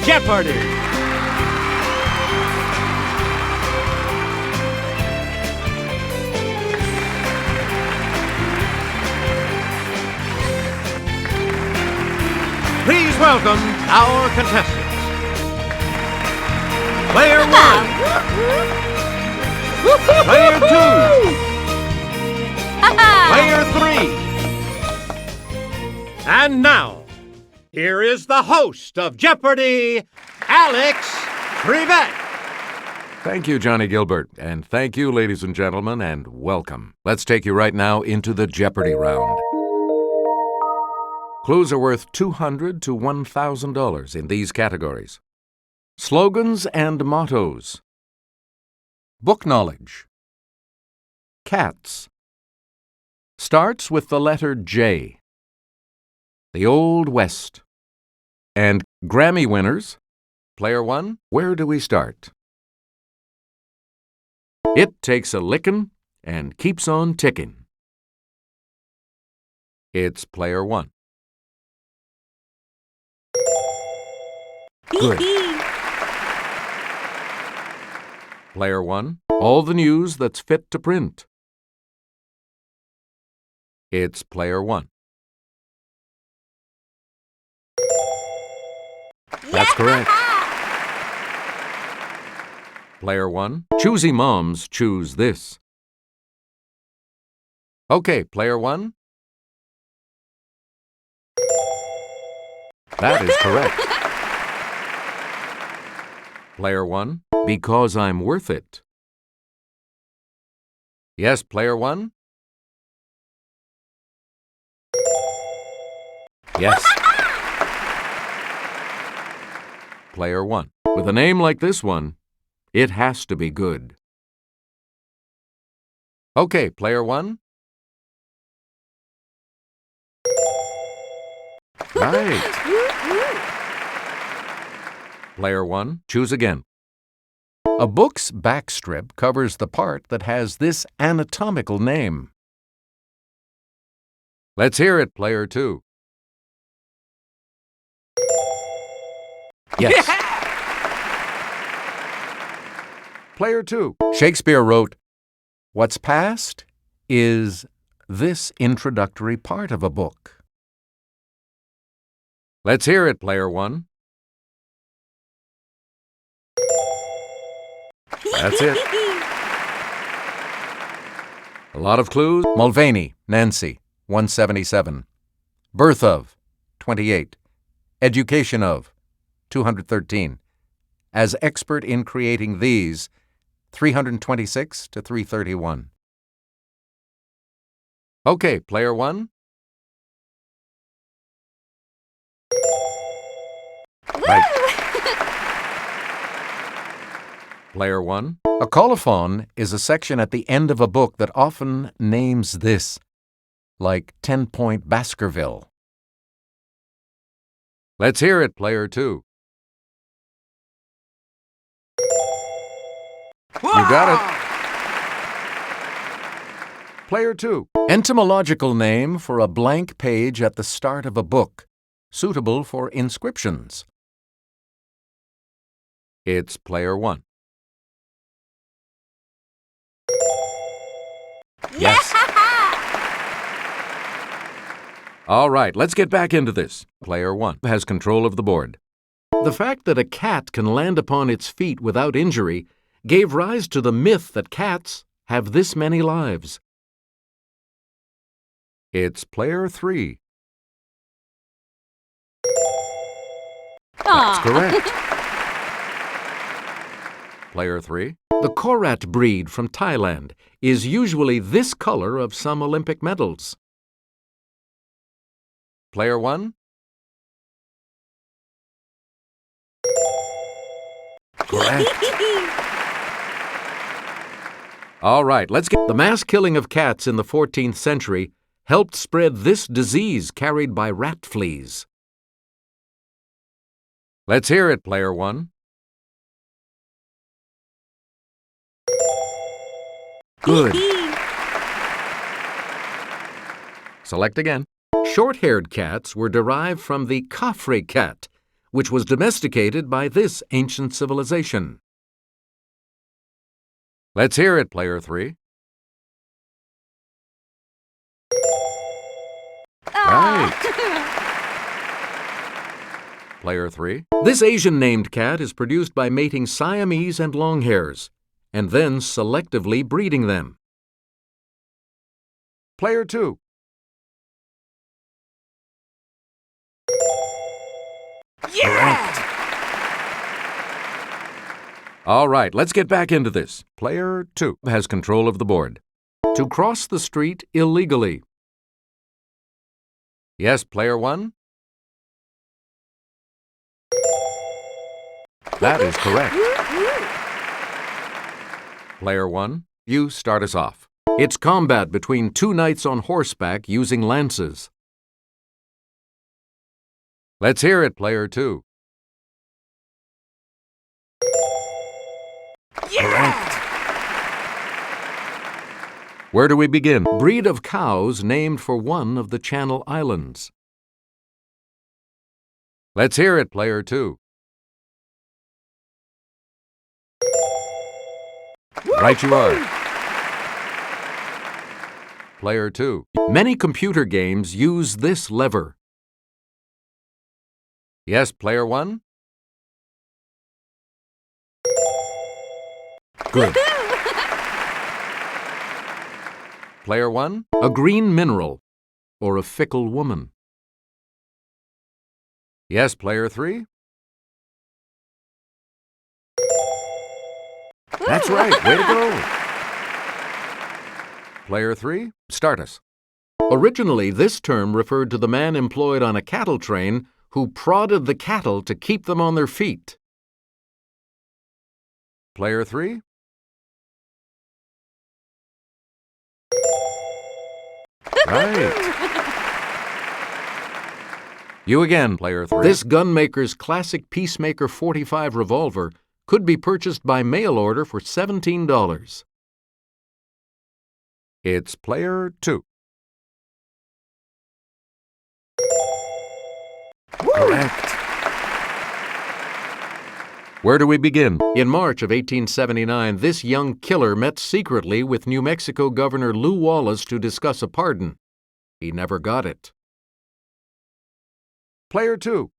Jeopardy! Please welcome our contestants. Player 1. Player 2. Player 3. And now, here is the host of Jeopardy, Alex Trebek. Thank you, Johnny Gilbert. And thank you, ladies and gentlemen, and welcome. Let's take you right now into the Jeopardy round. Clues are worth $200 to $1,000 in these categories: slogans and mottos, book knowledge, cats, starts with the letter J, the Old West, and Grammy winners. Player 1, where do we start? It takes a lickin' and keeps on ticking. It's Player 1. Good. Player 1, all the news that's fit to print. It's Player 1. That's correct. Player 1, choosy moms choose this. Okay, Player 1. That is correct. Player 1, because I'm worth it. Yes, Player 1? Yes. Player 1, with a name like this one, it has to be good. Okay, Player 1? Right. Player 1, choose again. A book's backstrip covers the part that has this anatomical name. Let's hear it, Player 2. Yes. Player 2. Shakespeare wrote, "What's past is this introductory part of a book." Let's hear it, Player 1. That's it. A lot of clues. Mulvaney, Nancy, 177. Birth of, 28. Education of, 213. As expert in creating these, 326 to 331. Okay, Player 1. Right. Player 1. A colophon is a section at the end of a book that often names this, like 10-Point Baskerville. Let's hear it, Player 2. You got it. Player 2. Entomological name for a blank page at the start of a book, suitable for inscriptions. It's Player 1. Yes. All right, let's get back into this. Player 1 has control of the board. The fact that a cat can land upon its feet without injury gave rise to the myth that cats have this many lives. It's Player 3. That's correct. Player 3. The Korat breed from Thailand is usually this color of some Olympic medals. Player 1? Correct. All right, let's get... The mass killing of cats in the 14th century helped spread this disease carried by rat fleas. Let's hear it, Player 1. Good. Select again. Short-haired cats were derived from the Khafre cat, which was domesticated by this ancient civilization? Let's hear it, player 3. Right. Player 3. This Asian-named cat is produced by mating Siamese and Longhairs, and then selectively breeding them. Player 2. Yeah! Correct. All right, let's get back into this. Player 2 has control of the board. To cross the street illegally. Yes, player 1? That is correct. Player 1, you start us off. It's combat between two knights on horseback using lances. Let's hear it, player 2. Yeah! Where do we begin? Breed of cows named for one of the Channel Islands. Let's hear it, player 2. Right you are. Player 2. Many computer games use this lever. Yes, player 1? Good. Player 1? A green mineral or a fickle woman. Yes, player 3? That's right. Way to go. Player 3, start us. Originally, this term referred to the man employed on a cattle train who prodded the cattle to keep them on their feet. Player 3? Right. You again, player 3. This gunmaker's classic Peacemaker 45 revolver could be purchased by mail order for $17. It's player 2. Correct. Where do we begin? In March of 1879, this young killer met secretly with New Mexico Governor Lew Wallace to discuss a pardon. He never got it. Player 2.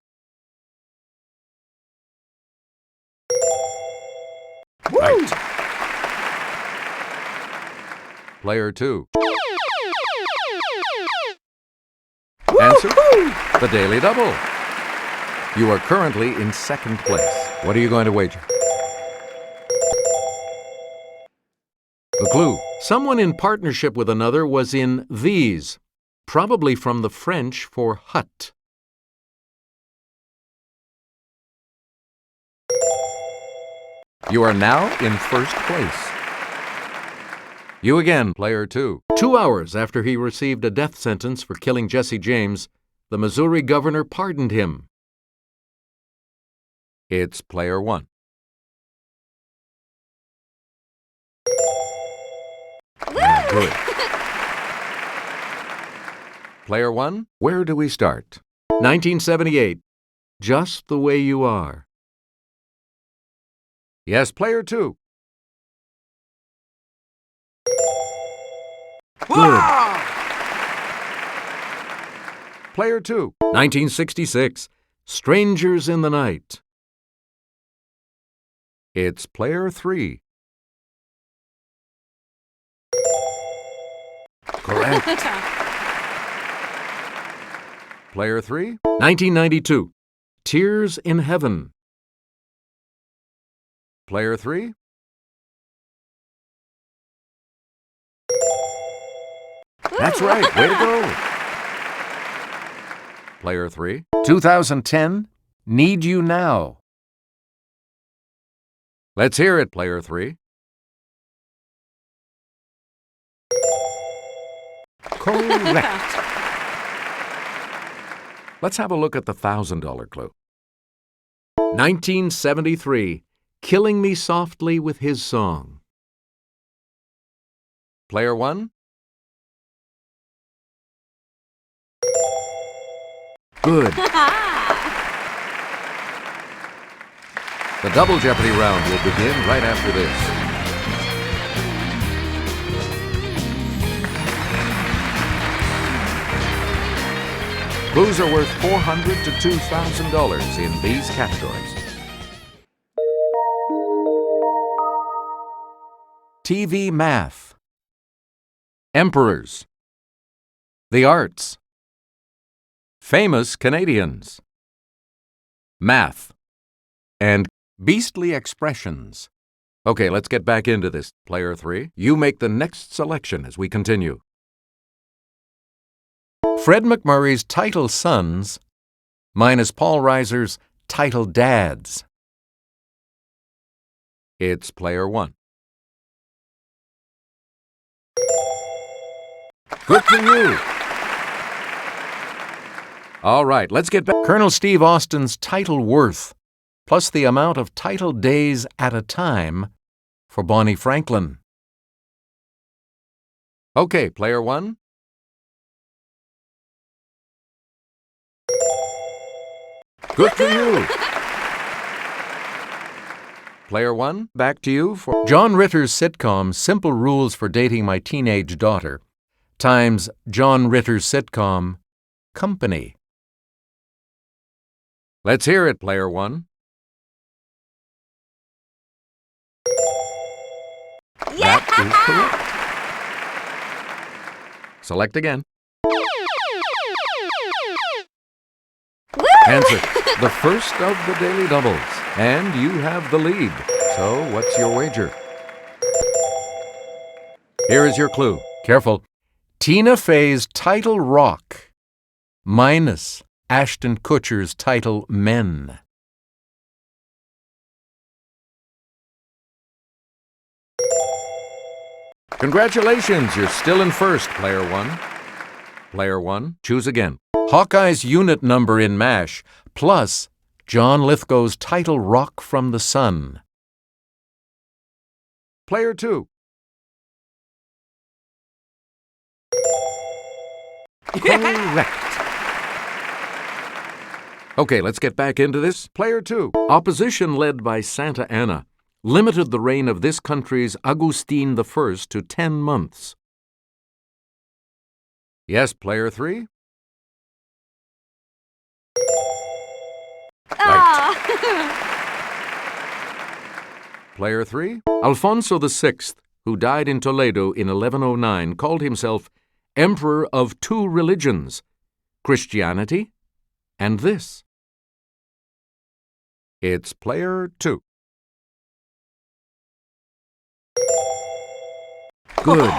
Right. Player 2. Answer? The Daily Double. You are currently in second place. What are you going to wager? The clue. Someone in partnership with another was in these, probably from the French for hut. You are now in first place. You again, player 2. 2 hours after he received a death sentence for killing Jesse James, the Missouri governor pardoned him. It's player 1. Good. Player 1, where do we start? 1978. Just the Way You Are. Yes, player 2. Good. Player 2. 1966. Strangers in the Night. It's player 3. Correct. Player 3. 1992. Tears in Heaven. Player 3. That's right. Way to go. Player 3. 2010. Need You Now. Let's hear it, player 3. Correct. Let's have a look at the $1,000 clue. 1973. Killing Me Softly with His Song. Player 1. Good. The Double Jeopardy round will begin right after this. Clues are worth $400 to $2,000 in these categories. TV math, emperors, the arts, famous Canadians, math, and beastly expressions. Okay, let's get back into this. Player 3, you make the next selection as we continue. Fred McMurray's title sons minus Paul Reiser's title dads. It's player 1. Good for you. All right, let's get back. Colonel Steve Austin's title worth plus the amount of title days at a time for Bonnie Franklin. Okay, player 1. Good for you. Player 1, back to you for John Ritter's sitcom Simple Rules for Dating My Teenage Daughter times John Ritter's sitcom Company. Let's hear it, player 1. That is correct. Select again. Answer, the first of the daily doubles. And you have the lead. So, what's your wager? Here is your clue. Careful. Tina Fey's title Rock minus Ashton Kutcher's title Men. Congratulations, you're still in first, player 1. Player 1, choose again. Hawkeye's unit number in MASH plus John Lithgow's title Rock from the Sun. Player 2. Correct. Okay, let's get back into this. Player 2. Opposition led by Santa Anna limited the reign of this country's Agustin I to 10 months. Yes, player 3? Right. Player 3? Alfonso VI, who died in Toledo in 1109, called himself Emperor of two religions, Christianity and this. It's player 2. Good.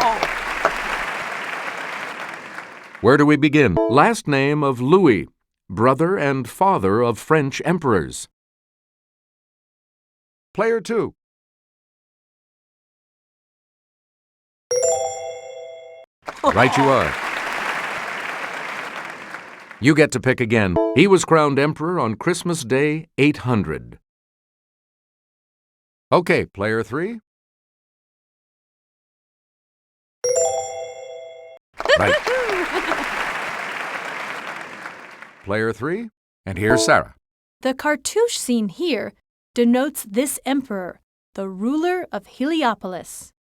Where do we begin? Last name of Louis, brother and father of French emperors. Player 2. Right you are. You get to pick again. He was crowned emperor on Christmas Day 800. Okay, player 3. Right. Player 3. And here's Sarah. The cartouche scene here denotes this emperor, the ruler of Heliopolis.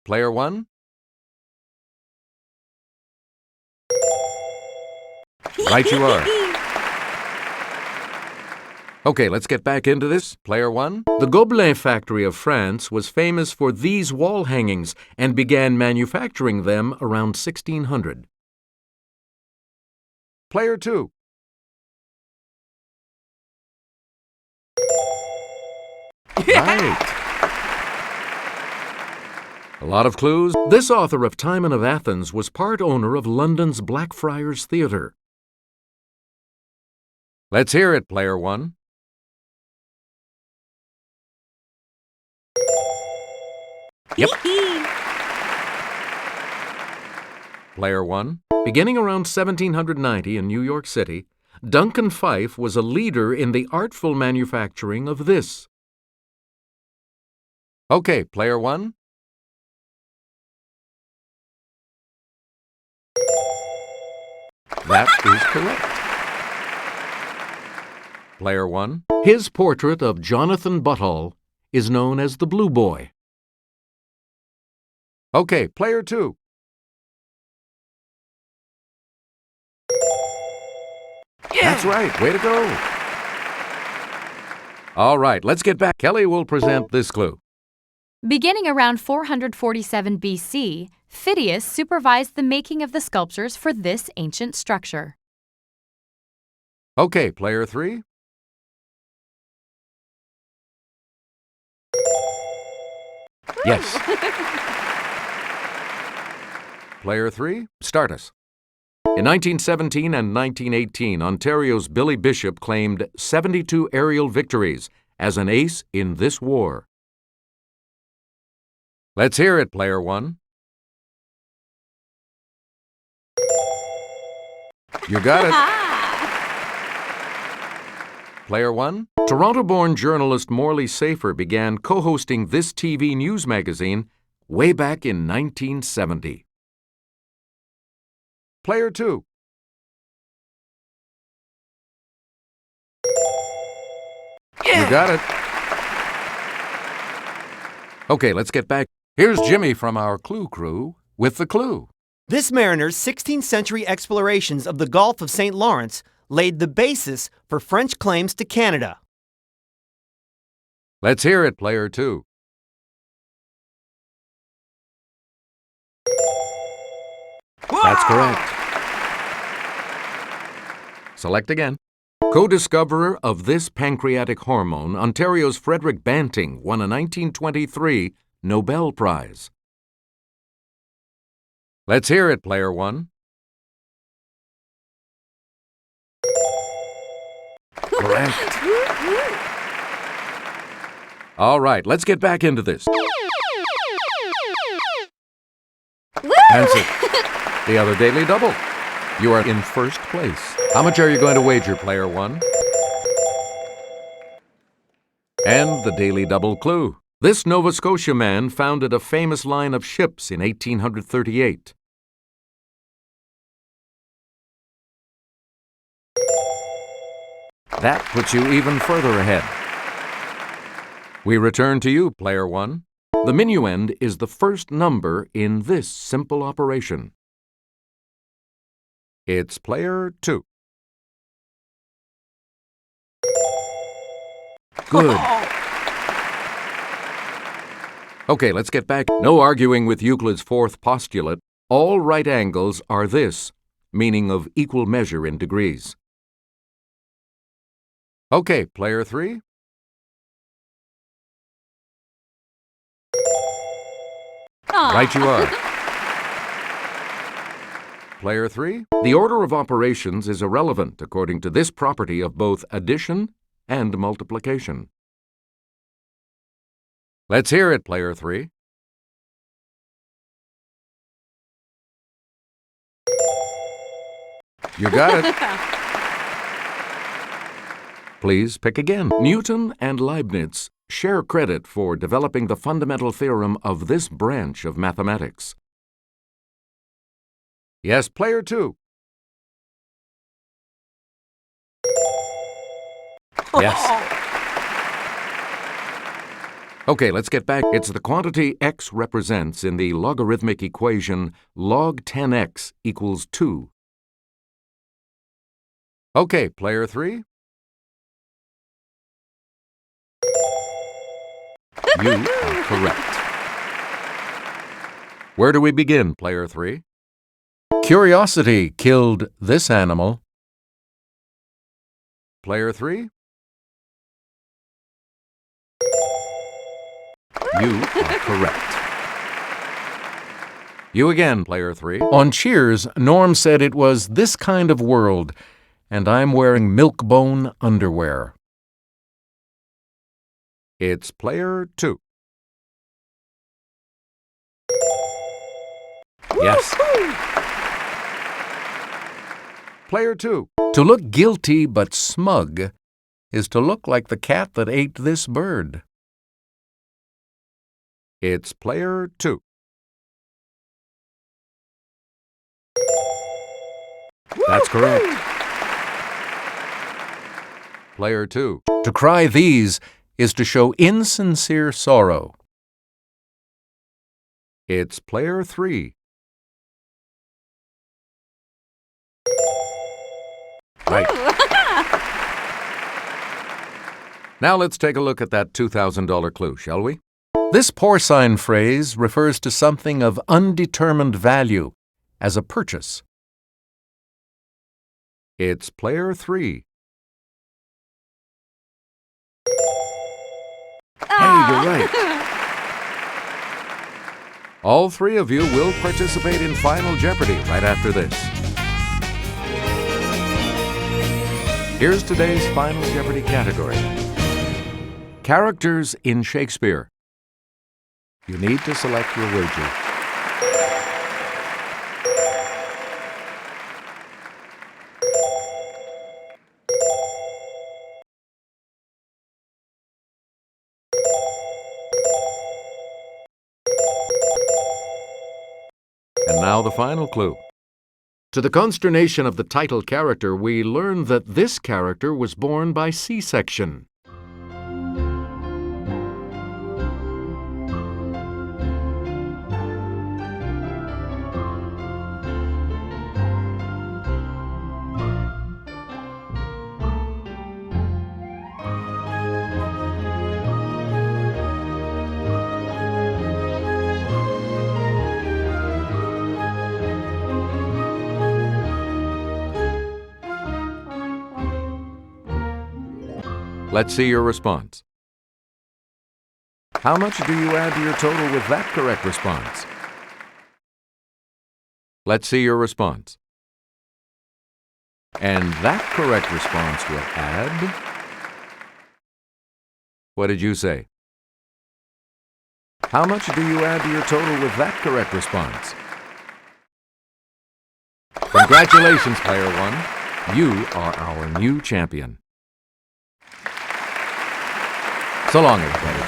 Player 1. Right you are. Okay, let's get back into this. Player 1. The Gobelin factory of France was famous for these wall hangings and began manufacturing them around 1600. Player 2. Right. A lot of clues. This author of Timon of Athens was part owner of London's Blackfriars Theatre. Let's hear it, player 1. Yep. Player 1. Beginning around 1790 in New York City, Duncan Phyfe was a leader in the artful manufacturing of this. Okay, player 1. That is correct. Player 1. His portrait of Jonathan Buttall is known as the Blue Boy. Okay, player 2. That's right. Way to go. All right, let's get back. Kelly will present this clue. Beginning around 447 BC, Phidias supervised the making of the sculptures for this ancient structure. Okay, player 3. Yes. Player 3, start us. In 1917 and 1918, Ontario's Billy Bishop claimed 72 aerial victories as an ace in this war. Let's hear it, player 1. You got it. Player 1, Toronto-born journalist Morley Safer began co-hosting this TV news magazine way back in 1970. Player 2. You got it. Okay, let's get back. Here's Jimmy from our Clue Crew with the clue. This mariner's 16th century explorations of the Gulf of St. Lawrence laid the basis for French claims to Canada. Let's hear it, player 2. That's correct. Select again. Co-discoverer of this pancreatic hormone, Ontario's Frederick Banting won a 1923 Nobel Prize. Let's hear it, player 1. Correct. All right, let's get back into this. Answer. The other daily double. You are in first place. How much are you going to wager, player 1? And the daily double clue. This Nova Scotia man founded a famous line of ships in 1838. That puts you even further ahead. We return to you, player 1. The minuend is the first number in this simple operation. It's player 2. Good. Okay, let's get back. No arguing with Euclid's fourth postulate. All right angles are this, meaning of equal measure in degrees. Okay, player 3. Right you are. Player 3. The order of operations is irrelevant according to this property of both addition and multiplication. Let's hear it, player 3. You got it. Please pick again. Newton and Leibniz share credit for developing the fundamental theorem of this branch of mathematics. Yes, player 2. Yes. Okay, let's get back. It's the quantity x represents in the logarithmic equation log 10x equals 2. Okay, player 3. You are correct. Where do we begin, player 3? Curiosity killed this animal. Player 3? You are correct. You again, player 3. On Cheers, Norm said it was this kind of world, and I'm wearing milk-bone underwear. It's player 2. Yes. Player 2. To look guilty but smug is to look like the cat that ate this bird. It's player 2. That's correct. Player 2. To cry these is to show insincere sorrow. It's Player 3. Right. Now let's take a look at that $2,000 clue, shall we? This porcine phrase refers to something of undetermined value as a purchase. It's Player 3. Hey, you're right. All three of you will participate in Final Jeopardy right after this. Here's today's Final Jeopardy category. Characters in Shakespeare. You need to select your wager. And now the final clue. To the consternation of the title character, we learn that this character was born by C-section. Let's see your response. How much do you add to your total with that correct response? Let's see your response. And that correct response will add... What did you say? How much do you add to your total with that correct response? Congratulations, Player 1. You are our new champion. So long, everybody.